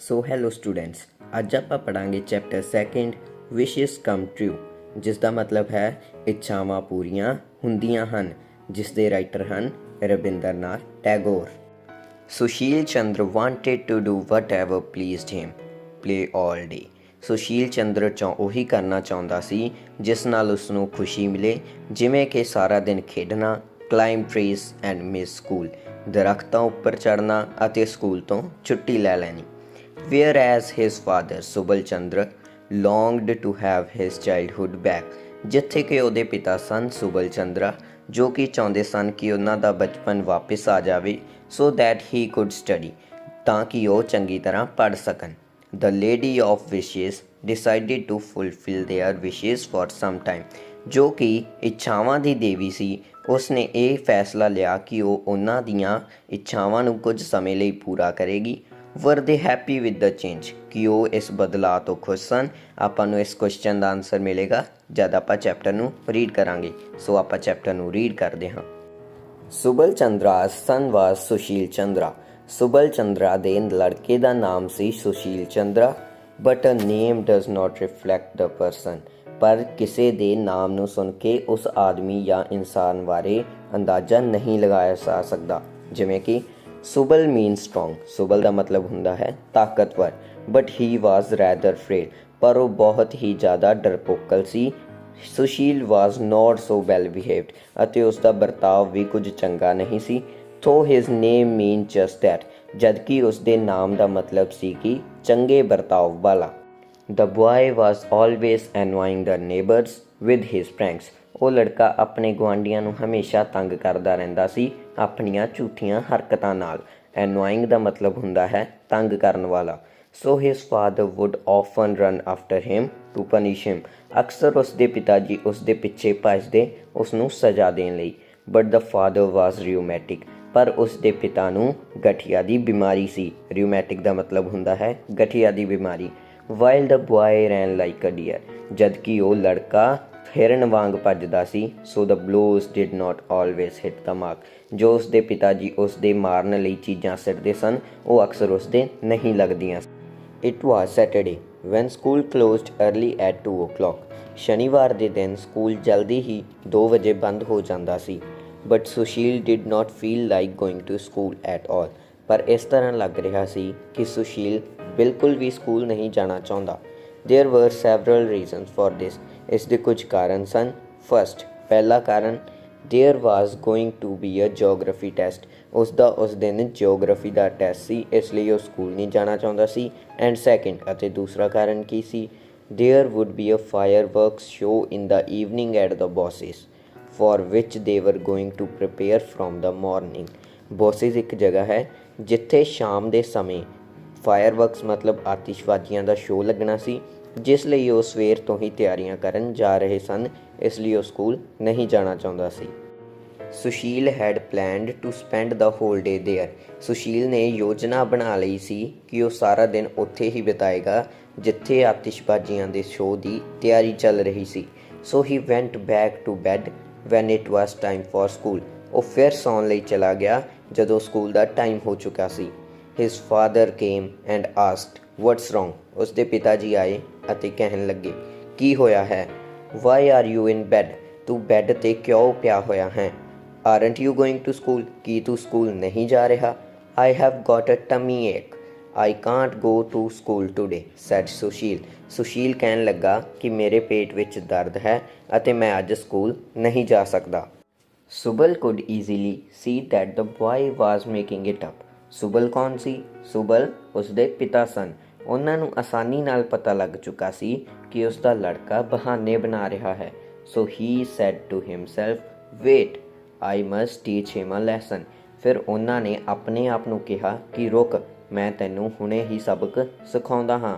So hello students, ਅੱਜ ਆਪਾਂ ਪੜਾਂਗੇ chapter 2 ਵਿਸ਼ੇਸ ਕਮ ਟਰੂ, ਜਿਸ ਦਾ ਮਤਲਬ ਹੈ ਇੱਛਾਵਾਂ ਪੂਰੀਆਂ ਹੁੰਦੀਆਂ ਹਨ, ਜਿਸ ਦੇ ਰਾਈਟਰ ਹਨ Rabindranath Tagore. Sushil Chandra wanted to do whatever pleased him, play all day. Sushil Chandra ਉਹੀ ਕਰਨਾ ਚਾਹੁੰਦਾ ਸੀ ਜਿਸ ਨਾਲ ਉਸਨੂੰ ਖੁਸ਼ੀ ਮਿਲੇ, ਜਿਵੇਂ ਕਿ ਸਾਰਾ ਦਿਨ ਖੇਡਣਾ, ਕਲਾਈਮ ਟਰੀਜ਼ ਐਂਡ ਮਿਸ ਸਕੂਲ, ਦਰਖਤਾਂ ਉੱਪਰ ਚੜ੍ਹਨਾ ਅਤੇ ਸਕੂਲ ਤੋਂ ਛੁੱਟੀ ਲੈ ਲੈਣੀ। Whereas his father ਸੁਬਲ Chandra longed to have his childhood back, ਜਿੱਥੇ ਕਿ ਉਹਦੇ ਪਿਤਾ ਸਨ ਸੁਬਲ ਚੰਦਰਾ, ਜੋ ਕਿ ਚਾਹੁੰਦੇ ਸਨ ਕਿ ਉਹਨਾਂ ਦਾ ਬਚਪਨ ਵਾਪਿਸ ਆ ਜਾਵੇ so that he could study, ਤਾਂ ਕਿ ਉਹ ਚੰਗੀ ਤਰ੍ਹਾਂ ਪੜ੍ਹ ਸਕਣ। The lady of wishes decided to fulfill their wishes for some time, ਜੋ ਕਿ ਇੱਛਾਵਾਂ ਦੀ ਦੇਵੀ ਸੀ, ਉਸਨੇ ਇਹ ਫੈਸਲਾ ਲਿਆ ਕਿ ਉਹ ਉਹਨਾਂ ਦੀਆਂ ਇੱਛਾਵਾਂ ਨੂੰ ਕੁਝ ਸਮੇਂ ਲਈ ਪੂਰਾ ਕਰੇਗੀ। ਵਰ ਦੇ ਹੈਪੀ ਵਿਦ ਦ ਚੇਂਜ, ਕਿ ਉਹ ਇਸ ਬਦਲਾਅ ਤੋਂ ਖੁਸ਼ ਸਨ। ਆਪਾਂ ਨੂੰ ਇਸ ਕੁਐਸਚਨ ਦਾ ਆਨਸਰ ਮਿਲੇਗਾ ਜਦ ਆਪਾਂ ਚੈਪਟਰ ਨੂੰ ਰੀਡ ਕਰਾਂਗੇ। ਸੋ ਆਪਾਂ ਚੈਪਟਰ ਨੂੰ ਰੀਡ ਕਰਦੇ ਹਾਂ। ਸੁਬਲ ਚੰਦਰਾ ਸਨ ਵਾਜ ਸੁਸ਼ੀਲ ਚੰਦਰਾ। ਸੁਬਲ ਚੰਦਰਾ ਦੇ ਲੜਕੇ ਦਾ ਨਾਮ ਸੀ Sushil Chandra. But a name does not reflect the person, ਪਰ ਕਿਸੇ ਦੇ ਨਾਮ ਨੂੰ ਸੁਣ ਕੇ ਉਸ ਆਦਮੀ ਜਾਂ ਇਨਸਾਨ ਬਾਰੇ ਅੰਦਾਜ਼ਾ ਨਹੀਂ ਲਗਾਇਆ ਜਾ ਸਕਦਾ। ਜਿਵੇਂ ਕਿ ਸੁਬਲ ਮੀਨ ਸਟਰੋਂਗ, ਸੁਬਲ ਦਾ ਮਤਲਬ ਹੁੰਦਾ ਹੈ ਤਾਕਤਵਰ। ਬਟ ਹੀ ਵਾਜ਼ ਰੈਦਰ ਫਰੇਡ, ਪਰ ਉਹ ਬਹੁਤ ਹੀ ਜ਼ਿਆਦਾ ਡਰਪੋਕਲ ਸੀ। ਸੁਸ਼ੀਲ ਵਾਜ਼ ਨੋਟ ਸੋ ਵੈਲ ਬਿਹੇਵਡ, ਅਤੇ ਉਸ ਦਾ ਵਰਤਾਵ ਵੀ ਕੁਝ ਚੰਗਾ ਨਹੀਂ ਸੀ। ਥੋ his name mean just that, ਜਦਕਿ ਉਸ ਦੇ ਨਾਮ ਦਾ ਮਤਲਬ ਸੀ ਕਿ ਚੰਗੇ ਵਰਤਾਵ ਵਾਲਾ। The boy was always annoying the neighbours with his pranks, ਉਹ ਲੜਕਾ ਆਪਣੇ ਗੁਆਂਢੀਆਂ ਨੂੰ ਹਮੇਸ਼ਾ ਤੰਗ ਕਰਦਾ ਰਹਿੰਦਾ ਸੀ ਆਪਣੀਆਂ ਝੂਠੀਆਂ ਹਰਕਤਾਂ ਨਾਲ। ਐਨੋਇੰਗ ਦਾ ਮਤਲਬ ਹੁੰਦਾ ਹੈ ਤੰਗ ਕਰਨ ਵਾਲਾ। So his father would often run after him to punish him, ਅਕਸਰ ਉਸ ਦੇ ਪਿਤਾ ਜੀ ਉਸ ਦੇ ਪਿੱਛੇ ਭੱਜਦੇ ਉਸ ਨੂੰ ਸਜ਼ਾ ਦੇਣ ਲਈ। ਬਟ ਦ ਫਾਦਰ ਵਾਜ਼ ਰਿਊਮੈਟਿਕ, ਪਰ ਉਸ ਦੇ ਪਿਤਾ ਨੂੰ ਗਠੀਆ ਦੀ ਬਿਮਾਰੀ ਸੀ। ਰਿਊਮੈਟਿਕ ਦਾ ਮਤਲਬ ਹੁੰਦਾ ਹੈ ਗਠੀਆ ਦੀ ਬਿਮਾਰੀ। While the boy ran like a deer, ਜਦਕਿ ਉਹ ਲੜਕਾ ਹਿਰਨ ਵਾਂਗ ਭੱਜਦਾ ਸੀ। So the blows did not always hit the mark, ਜੋ ਉਸ ਦੇ ਪਿਤਾ ਜੀ ਉਸ ਦੇ ਮਾਰਨ ਲਈ ਚੀਜ਼ਾਂ ਸਿੱਟਦੇ ਸਨ, ਉਹ ਅਕਸਰ ਉਸ ਦੇ ਨਹੀਂ ਲੱਗਦੀਆਂ। It was Saturday when school closed early at 2 o'clock, ਸ਼ਨੀਵਾਰ ਦੇ ਦਿਨ ਸਕੂਲ ਜਲਦੀ ਹੀ 2 ਵਜੇ ਬੰਦ ਹੋ ਜਾਂਦਾ ਸੀ। But Sushil did not feel like going to school at all, ਪਰ ਇਸ ਤਰ੍ਹਾਂ ਲੱਗ ਰਿਹਾ ਸੀ ਕਿ ਸੁਸ਼ੀਲ ਬਿਲਕੁਲ ਵੀ ਸਕੂਲ ਨਹੀਂ ਜਾਣਾ ਚਾਹੁੰਦਾ। ਦੇਅਰ ਵਰ ਸੈਵਰਲ ਰੀਜ਼ਨਸ ਫॉर ਦਿਸ, ਇਸ ਦੇ ਕੁਝ ਕਾਰਨ ਸਨ। ਫਸਟ, ਪਹਿਲਾ ਕਾਰਨ, there was going to be a geography test, ਉਸ ਦਿਨ ਜਿਓਗ੍ਰਾਫੀ ਦਾ ਟੈਸਟ ਸੀ, ਇਸ ਲਈ ਉਹ ਸਕੂਲ ਨਹੀਂ ਜਾਣਾ ਚਾਹੁੰਦਾ ਸੀ। ਐਂਡ ਸੈਕਿੰਡ, ਅਤੇ ਦੂਸਰਾ ਕਾਰਨ ਕੀ ਸੀ, there would be a fireworks show in the evening at the Boses, for which they were going to prepare from the morning. Boses ਇੱਕ ਜਗ੍ਹਾ ਹੈ ਜਿੱਥੇ ਸ਼ਾਮ ਦੇ ਸਮੇਂ ਫਾਇਰਵਰਕਸ ਮਤਲਬ ਆਤਿਸ਼ਬਾਜ਼ੀਆਂ ਦਾ ਸ਼ੋਅ ਲੱਗਣਾ ਸੀ, ਜਿਸ ਲਈ ਉਹ ਸਵੇਰ ਤੋਂ ਹੀ ਤਿਆਰੀਆਂ ਕਰਨ ਜਾ ਰਹੇ ਸਨ, ਇਸ ਲਈ ਉਹ ਸਕੂਲ ਨਹੀਂ ਜਾਣਾ ਚਾਹੁੰਦਾ ਸੀ। Sushil had planned to spend the whole day there, Sushil ਨੇ ਯੋਜਨਾ ਬਣਾ ਲਈ ਸੀ ਕਿ ਉਹ ਸਾਰਾ ਦਿਨ ਉੱਥੇ ਹੀ ਬਿਤਾਏਗਾ ਜਿੱਥੇ ਆਤਿਸ਼ਬਾਜ਼ੀਆਂ ਦੇ ਸ਼ੋਅ ਦੀ ਤਿਆਰੀ ਚੱਲ ਰਹੀ ਸੀ। So he went back to bed when it was time for school, ਉਹ ਫਿਰ ਸੌਣ ਲਈ ਚਲਾ ਗਿਆ ਜਦੋਂ ਸਕੂਲ ਦਾ ਟਾਈਮ ਹੋ ਚੁੱਕਾ ਸੀ। His father came and asked what's wrong, ਉਸ ਦੇ ਪਿਤਾ ਜੀ ਆਏ ਅਤੇ ਕਹਿਣ ਲੱਗੇ ਕੀ ਹੋਇਆ ਹੈ। Why are you in bed, ਤੂੰ ਬੈੱਡ 'ਤੇ ਕਿਉਂ ਪਿਆ ਹੋਇਆ ਹੈ। Aren't you going to school, ਕੀ ਤੂੰ ਸਕੂਲ ਨਹੀਂ ਜਾ ਰਿਹਾ। I have got a tummy ache, I can't go to school today, said Sushil. Sushil ਕਹਿਣ ਲੱਗਾ ਕਿ ਮੇਰੇ ਪੇਟ ਵਿੱਚ ਦਰਦ ਹੈ ਅਤੇ ਮੈਂ ਅੱਜ ਸਕੂਲ ਨਹੀਂ ਜਾ ਸਕਦਾ। Subal could easily see that the boy was making it up, Subal ਕੌਣ ਸੀ। ਸੁਬਲ ਉਸ ਦੇ ਪਿਤਾ ਸਨ। ਉਹਨਾਂ ਨੂੰ ਆਸਾਨੀ ਨਾਲ ਪਤਾ ਲੱਗ ਚੁੱਕਾ ਸੀ ਕਿ ਉਸ ਦਾ ਲੜਕਾ ਬਹਾਨੇ ਬਣਾ ਰਿਹਾ ਹੈ। So he said to himself, wait, I must teach him a lesson, ਫਿਰ ਉਹਨਾਂ ਨੇ ਆਪਣੇ ਆਪ ਨੂੰ ਕਿਹਾ ਕਿ ਰੁਕ, ਮੈਂ ਤੈਨੂੰ ਹੁਣੇ ਹੀ ਸਬਕ ਸਿਖਾਉਂਦਾ ਹਾਂ।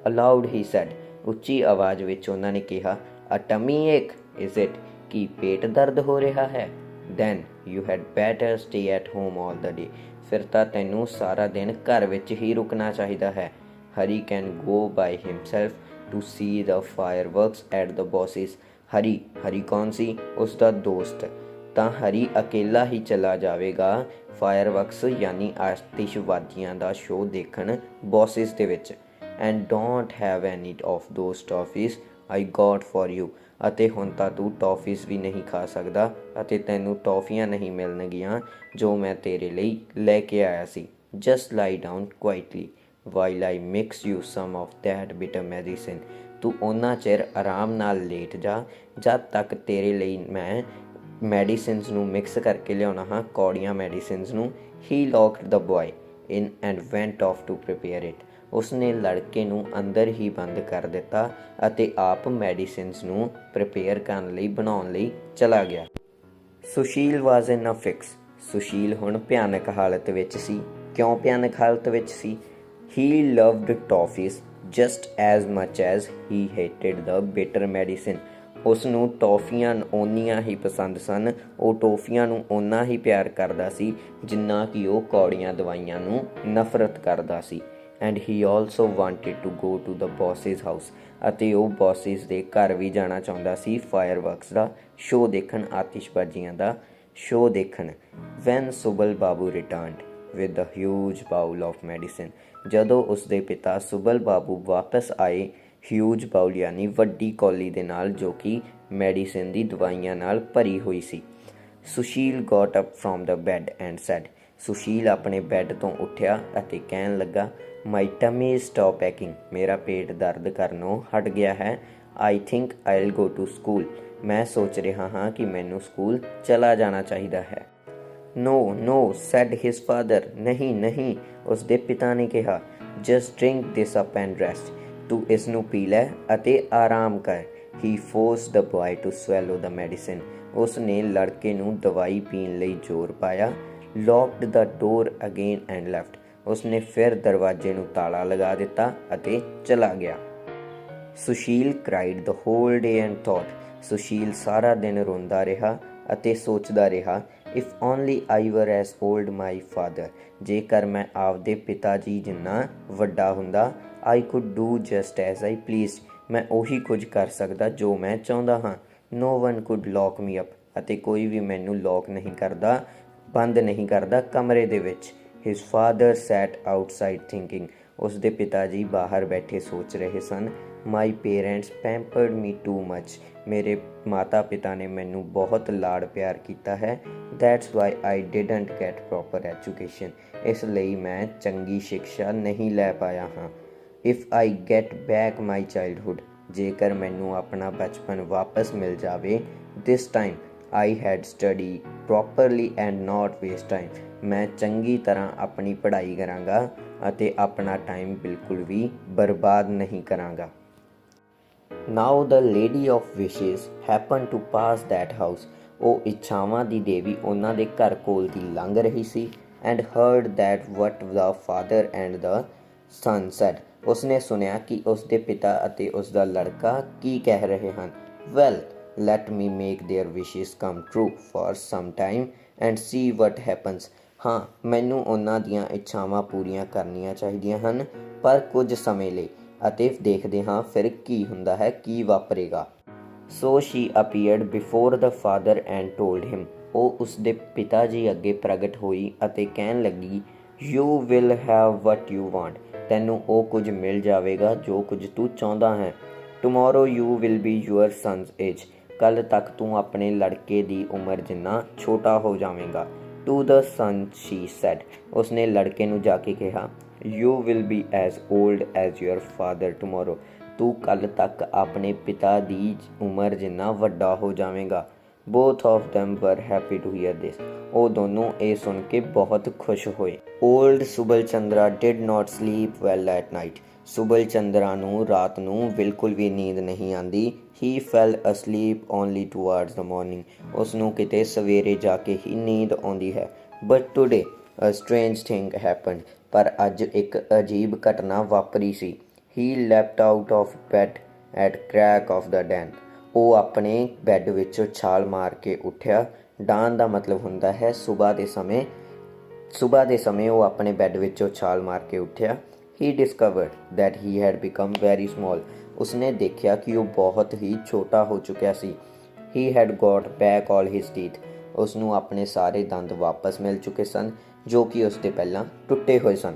ਅਲਾਊਡ ਹੀ ਸੈਡ, ਉੱਚੀ ਆਵਾਜ਼ ਵਿੱਚ ਉਹਨਾਂ ਨੇ ਕਿਹਾ, a tummy ache is it, ਕੀ ਪੇਟ ਦਰਦ ਹੋ ਰਿਹਾ ਹੈ। Then you had better stay at home all the day, ਫਿਰ ਤਾਂ ਤੈਨੂੰ ਸਾਰਾ ਦਿਨ ਘਰ ਵਿੱਚ ਹੀ ਰੁਕਣਾ ਚਾਹੀਦਾ ਹੈ। Hari can go by himself to see the fireworks at the Boses, Hari ਕੌਣ ਸੀ, ਉਸ ਦਾ ਦੋਸਤ, ਤਾਂ ਹਰੀ ਅਕੇਲਾ ਹੀ ਚਲਾ ਜਾਵੇਗਾ ਫਾਇਰਵਰਕਸ ਯਾਨੀ ਆਤਿਸ਼ਬਾਜ਼ੀਆਂ ਦਾ ਸ਼ੋਅ ਦੇਖਣ ਬੌਸਿਸ ਦੇ ਵਿੱਚ। And don't have any of those toffees I got for you. ਅਤੇ ਹੁਣ ਤਾਂ ਤੂੰ ਟੌਫੀਜ਼ ਵੀ ਨਹੀਂ ਖਾ ਸਕਦਾ ਅਤੇ ਤੈਨੂੰ ਟੌਫੀਆਂ ਨਹੀਂ ਮਿਲਣਗੀਆਂ ਜੋ ਮੈਂ ਤੇਰੇ ਲਈ ਲੈ ਕੇ ਆਇਆ ਸੀ। ਜਸਟ ਲਾਈ down ਕੁਆਇਟਲੀ while I mix you some of that bitter medicine. ਤੂੰ ਓਨਾ ਚਿਰ ਆਰਾਮ ਨਾਲ ਲੇਟ ਜਾ ਜਦ ਤੱਕ ਤੇਰੇ ਲਈ ਮੈਂ ਮੈਡੀਸਿਨਸ ਨੂੰ ਮਿਕਸ ਕਰਕੇ ਲਿਆਉਣਾ ਹਾਂ, ਕੌੜੀਆਂ ਮੈਡੀਸਿਨਸ ਨੂੰ। He locked the boy in and went off to prepare it. ਉਸਨੇ ਲੜਕੇ ਨੂੰ ਅੰਦਰ ਹੀ ਬੰਦ ਕਰ ਦਿੱਤਾ ਅਤੇ ਆਪ ਮੈਡੀਸਿਨਸ ਨੂੰ ਪ੍ਰੀਪੇਅਰ ਕਰਨ ਲਈ ਬਣਾਉਣ ਲਈ ਚਲਾ ਗਿਆ। Sushil was in a fix. Sushil ਹੁਣ ਭਿਆਨਕ ਹਾਲਤ ਵਿੱਚ ਸੀ। ਕਿਉਂ ਭਿਆਨਕ ਹਾਲਤ ਵਿੱਚ ਸੀ? He loved toffees just as much as he hated the bitter medicine. ਉਸ ਨੂੰ ਟੌਫੀਆਂ ਓਨੀਆਂ ਹੀ ਪਸੰਦ ਸਨ। ਉਹ ਟੌਫੀਆਂ ਨੂੰ ਓਨਾ ਹੀ ਪਿਆਰ ਕਰਦਾ ਸੀ ਜਿੰਨਾ ਕਿ ਉਹ ਕੌੜੀਆਂ ਦਵਾਈਆਂ ਨੂੰ ਨਫ਼ਰਤ ਕਰਦਾ ਸੀ। And he also wanted to go to the Boses house. ਅਤੇ ਉਹ ਬੌਸਿਸ ਦੇ ਘਰ ਵੀ ਜਾਣਾ ਚਾਹੁੰਦਾ ਸੀ ਫਾਇਰਵਰਕਸ ਦਾ ਸ਼ੋਅ ਦੇਖਣ, ਆਤਿਸ਼ਬਾਜ਼ੀਆਂ ਦਾ ਸ਼ੋਅ ਦੇਖਣ। When Subal Babu returned with the huge bowl of medicine. ਜਦੋਂ ਉਸਦੇ ਪਿਤਾ ਸੁਬਲ ਬਾਬੂ ਵਾਪਸ ਆਏ ਹਿਊਜ ਬਾਊਲ ਯਾਨੀ ਵੱਡੀ ਕੌਲੀ ਦੇ ਨਾਲ ਜੋ ਕਿ ਮੈਡੀਸਿਨ ਦੀ ਦਵਾਈਆਂ ਨਾਲ ਭਰੀ ਹੋਈ ਸੀ। Sushil got up from the bed and said. Sushil ਆਪਣੇ ਬੈੱਡ ਤੋਂ ਉੱਠਿਆ ਅਤੇ ਕਹਿਣ ਲੱਗਾ, my tummy is stop aching. ਮੇਰਾ ਪੇਟ ਦਰਦ ਕਰਨੋਂ ਹਟ ਗਿਆ ਹੈ। I think I will go to school. ਮੈਂ ਸੋਚ ਰਿਹਾ ਹਾਂ ਕਿ ਮੈਨੂੰ ਸਕੂਲ ਚਲਾ ਜਾਣਾ ਚਾਹੀਦਾ ਹੈ। No no said his father. ਨਹੀਂ ਨਹੀਂ, ਉਸਦੇ ਪਿਤਾ ਨੇ ਕਿਹਾ। Just drink this up and rest. ਤੂੰ ਇਸ ਨੂੰ ਪੀ ਲੈ ਅਤੇ ਆਰਾਮ ਕਰ। He forced the boy to swallow the medicine. ਉਸ ਨੇ ਲੜਕੇ ਨੂੰ ਦਵਾਈ ਪੀਣ ਲਈ ਜ਼ੋਰ ਪਾਇਆ। Locked the door again and left. ਉਸਨੇ ਫਿਰ ਦਰਵਾਜ਼ੇ ਨੂੰ ਤਾਲਾ ਲਗਾ ਦਿੱਤਾ ਅਤੇ ਚਲਾ ਗਿਆ। Sushil cried the whole day and thought. Sushil ਸਾਰਾ ਦਿਨ ਰੋਂਦਾ ਰਿਹਾ ਅਤੇ ਸੋਚਦਾ ਰਿਹਾ, ਇਫ ਓਨਲੀ ਆਈ ਵਰ ਐਜ਼ ਓਲਡ ਮਾਈ ਫਾਦਰ। ਜੇਕਰ ਮੈਂ ਆਪਦੇ ਪਿਤਾ ਜੀ ਜਿੰਨਾ ਵੱਡਾ ਹੁੰਦਾ, I could do just as I please. ਮੈਂ ਉਹੀ ਕੁਝ ਕਰ ਸਕਦਾ ਜੋ ਮੈਂ ਚਾਹੁੰਦਾ ਹਾਂ। No one could lock me up. ਅਤੇ ਕੋਈ ਵੀ ਮੈਨੂੰ ਲੌਕ ਨਹੀਂ ਕਰਦਾ, ਬੰਦ ਨਹੀਂ ਕਰਦਾ ਕਮਰੇ ਦੇ ਵਿੱਚ। His father sat outside thinking. ਉਸਦੇ ਪਿਤਾ ਜੀ ਬਾਹਰ ਬੈਠੇ ਸੋਚ ਰਹੇ ਸਨ। My parents pampered me too much. ਮੇਰੇ ਮਾਤਾ ਪਿਤਾ ਨੇ ਮੈਨੂੰ ਬਹੁਤ ਲਾਡ ਪਿਆਰ ਕੀਤਾ ਹੈ। That's why I didn't get proper education. ਇਸ ਲਈ ਮੈਂ ਚੰਗੀ ਸਿੱਖਿਆ ਨਹੀਂ ਲੈ ਪਾਇਆ ਹਾਂ। If I get back my childhood. ਜੇਕਰ ਮੈਨੂੰ ਆਪਣਾ ਬਚਪਨ ਵਾਪਸ ਮਿਲ ਜਾਵੇ, this time I had study properly and not waste time. ਮੈਂ ਚੰਗੀ ਤਰ੍ਹਾਂ ਆਪਣੀ ਪੜ੍ਹਾਈ ਕਰਾਂਗਾ ਅਤੇ ਆਪਣਾ ਟਾਈਮ ਬਿਲਕੁਲ ਵੀ ਬਰਬਾਦ ਨਹੀਂ ਕਰਾਂਗਾ। ਨਾਓ ਦ ਲੇਡੀ ਆਫ ਵਿਸ਼ੇਸ happen two pass that house. ਉਹ ਇੱਛਾਵਾਂ ਦੀ ਦੇਵੀ ਉਹਨਾਂ ਦੇ ਘਰ ਕੋਲ ਦੀ ਲੰਘ ਰਹੀ ਸੀ। And heard that what the father and the son said. ਉਸਨੇ ਸੁਣਿਆ ਕਿ ਉਸਦੇ ਪਿਤਾ ਅਤੇ ਉਸਦਾ ਲੜਕਾ ਕੀ ਕਹਿ ਰਹੇ ਹਨ। Well let me make their wishes come true for some time and see what happens. ਹਾਂ, ਮੈਨੂੰ ਉਹਨਾਂ ਦੀਆਂ ਇੱਛਾਵਾਂ ਪੂਰੀਆਂ ਕਰਨੀਆਂ ਚਾਹੀਦੀਆਂ ਹਨ, ਪਰ ਕੁਝ ਸਮੇਂ ਲਈ, ਅਤੇ ਦੇਖਦੇ ਹਾਂ ਫਿਰ ਕੀ ਹੁੰਦਾ ਹੈ, ਕੀ ਵਾਪਰੇਗਾ। So she appeared before the father and told him. ਉਹ ਉਸਦੇ ਪਿਤਾ ਜੀ ਅੱਗੇ ਪ੍ਰਗਟ ਹੋਈ ਅਤੇ ਕਹਿਣ ਲੱਗੀ, you will have what you want. ਤੈਨੂੰ ਉਹ ਕੁਝ ਮਿਲ ਜਾਵੇਗਾ ਜੋ ਕੁਝ ਤੂੰ ਚਾਹੁੰਦਾ ਹੈ। Tomorrow you will be your son's age. ਕੱਲ੍ਹ ਤੱਕ ਤੂੰ ਆਪਣੇ ਲੜਕੇ ਦੀ ਉਮਰ ਜਿੰਨਾ ਛੋਟਾ ਹੋ ਜਾਵੇਂਗਾ। To the son she said. ਉਸਨੇ ਲੜਕੇ ਨੂੰ ਜਾ ਕੇ ਕਿਹਾ, you will be as old as your father tomorrow. ਤੂੰ ਕੱਲ੍ਹ ਤੱਕ ਆਪਣੇ ਪਿਤਾ ਦੀ ਉਮਰ ਜਿੰਨਾ ਵੱਡਾ ਹੋ ਜਾਵੇਂਗਾ। Both of them were happy to hear this. ਉਹ ਦੋਨੋਂ ਇਹ ਸੁਣ ਕੇ ਬਹੁਤ ਖੁਸ਼ ਹੋਏ। Old Subal Chandra did not sleep well at night. Subal Chandra ਨੂੰ ਰਾਤ ਨੂੰ ਬਿਲਕੁਲ ਵੀ ਨੀਂਦ ਨਹੀਂ ਆਉਂਦੀ। He fell asleep only towards the morning. ਉਸ ਨੂੰ ਕਿਤੇ ਸਵੇਰੇ ਜਾ ਕੇ ਹੀ ਨੀਂਦ ਆਉਂਦੀ ਹੈ। But today a strange thing happened. ਪਰ ਅੱਜ ਇੱਕ ਅਜੀਬ ਘਟਨਾ ਵਾਪਰੀ ਸੀ। He leapt out of bed at crack of the dawn. ਉਹ ਆਪਣੇ ਬੈੱਡ ਵਿੱਚੋਂ ਛਾਲ ਮਾਰ ਕੇ ਉੱਠਿਆ। ਡਾਨ ਦਾ ਮਤਲਬ ਹੁੰਦਾ ਹੈ ਸੁਬਾਹ ਦੇ ਸਮੇਂ। ਸੁਬਾਹ ਦੇ ਸਮੇਂ ਉਹ ਆਪਣੇ ਬੈੱਡ ਵਿੱਚੋਂ ਛਾਲ ਮਾਰ ਕੇ ਉੱਠਿਆ। He discovered that he had become very small. ਉਸਨੇ ਦੇਖਿਆ ਕਿ ਉਹ ਬਹੁਤ ਹੀ ਛੋਟਾ ਹੋ ਚੁੱਕਿਆ ਸੀ। He had got back all his teeth. ਉਸ ਨੂੰ ਆਪਣੇ ਸਾਰੇ ਦੰਦ ਵਾਪਸ ਮਿਲ ਚੁੱਕੇ ਸਨ ਜੋ ਕਿ ਉਸ ਦੇ ਪਹਿਲਾਂ ਟੁੱਟੇ ਹੋਏ ਸਨ।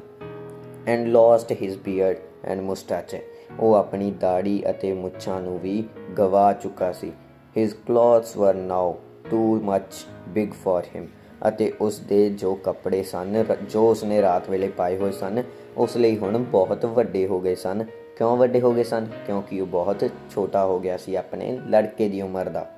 And lost his beard and moustache, ਉਹ ਆਪਣੀ ਦਾੜੀ ਅਤੇ ਮੁੱਛਾਂ ਨੂੰ ਵੀ ਗਵਾ ਚੁੱਕਾ ਸੀ। His clothes were now too much big for him, ਅਤੇ ਉਸ ਦੇ ਜੋ ਕੱਪੜੇ ਸਨ ਜੋ ਉਸਨੇ ਰਾਤ ਵੇਲੇ ਪਾਏ ਹੋਏ ਸਨ ਉਸ ਲਈ ਹੁਣ ਬਹੁਤ ਵੱਡੇ ਹੋ ਗਏ ਸਨ। ਕਿਉਂ ਵੱਡੇ ਹੋ ਗਏ ਸਨ? ਕਿਉਂਕਿ ਉਹ ਬਹੁਤ ਛੋਟਾ ਹੋ ਗਿਆ ਸੀ ਆਪਣੇ ਲੜਕੇ ਦੀ ਉਮਰ ਦਾ।